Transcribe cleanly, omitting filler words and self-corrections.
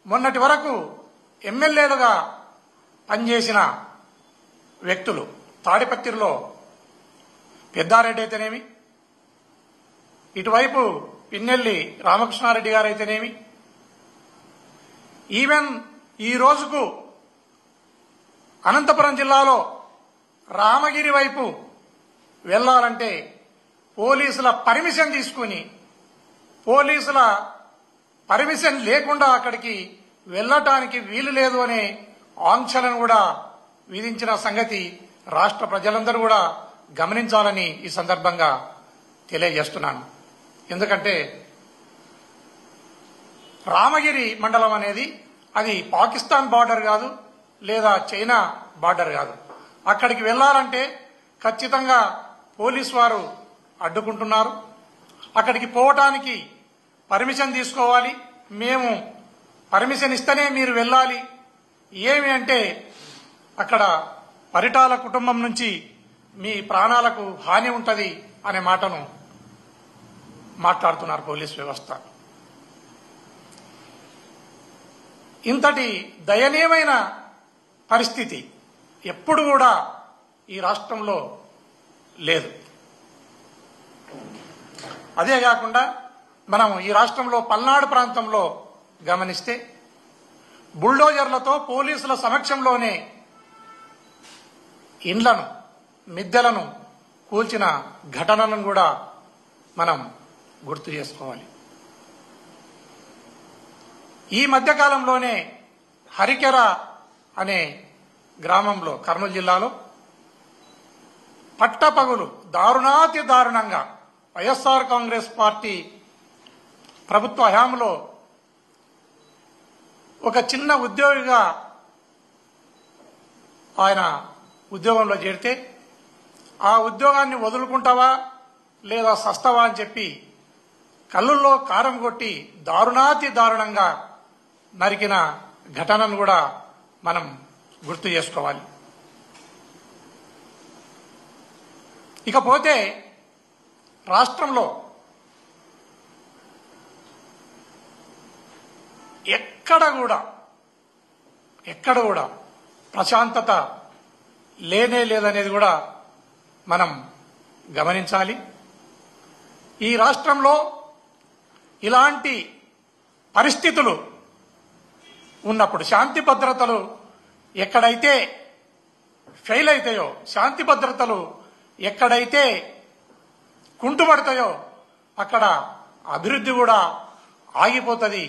మొన్నటి వరకు ఎమ్మెల్యేలుగా పనిచేసిన వ్యక్తులు తాడిపత్రిలో పెద్దారెడ్డి అయితేనేమి, ఇటువైపు పిన్నెల్లి రామకృష్ణారెడ్డి గారు అయితేనేమి, ఈవెన్ ఈ రోజుకు అనంతపురం జిల్లాలో రామగిరి వైపు వెళ్లాలంటే పోలీసుల పర్మిషన్ తీసుకుని, పోలీసుల పర్మిషన్ లేకుండా అక్కడికి వెళ్లటానికి వీలు లేదు అనే ఆంక్షలను కూడా విధించిన సంగతి రాష్ట్ర ప్రజలందరూ కూడా గమనించాలని ఈ సందర్భంగా తెలియజేస్తున్నాను. ఎందుకంటే రామగిరి మండలం అనేది అది పాకిస్తాన్ బార్డర్ కాదు, లేదా చైనా బార్డర్ కాదు. అక్కడికి వెళ్లాలంటే ఖచ్చితంగా పోలీసు వారు అడ్డుకుంటున్నారు. అక్కడికి పోవటానికి పర్మిషన్ తీసుకోవాలి, మేము పర్మిషన్ ఇస్తేనే మీరు వెళ్ళాలి. ఏమి అంటే అక్కడ పరిటాల కుటుంబం నుంచి మీ ప్రాణాలకు హాని ఉంటది అనే మాటను మాట్లాడుతున్నారు పోలీస్ వ్యవస్థ. ఇంతటి దయనీయమైన పరిస్థితి ఎప్పుడు కూడా ఈ రాష్ట్రంలో లేదు. అదే కాకుండా మనం ఈ రాష్ట్రంలో పల్నాడు ప్రాంతంలో గమనిస్తే బుల్డోజర్లతో పోలీసుల సమక్షంలోనే ఇండ్లను, మిద్దెలను కూల్చిన ఘటనలను కూడా మనం గుర్తు చేసుకోవాలి. ఈ మధ్యకాలంలోనే హరికెర అనే గ్రామంలో కర్నూలు జిల్లాలో పట్టపగులు దారుణాతి దారుణంగా వైఎస్ఆర్ కాంగ్రెస్ పార్టీ ప్రభుత్వ హయాంలో ఒక చిన్న ఉద్యోగిగా ఆయన ఉద్యోగంలో చేరితే ఆ ఉద్యోగాన్ని వదులుకుంటావా లేదా సస్తావా అని చెప్పి కళ్ళుల్లో కారం కొట్టి దారుణాతి దారుణంగా నరికిన ఘటనను కూడా మనం గుర్తు చేసుకోవాలి. ఇకపోతే రాష్ట్రంలో ఎక్కడ కూడా ప్రశాంతత లేనే లేదనేది కూడా మనం గమనించాలి. ఈ రాష్ట్రంలో ఇలాంటి పరిస్థితులు ఉన్నప్పుడు శాంతి భద్రతలు ఎక్కడైతే ఫెయిల్ అవుతాయో, శాంతి భద్రతలు ఎక్కడైతే కుంటుపడతాయో అక్కడ అభివృద్ధి కూడా ఆగిపోతుంది.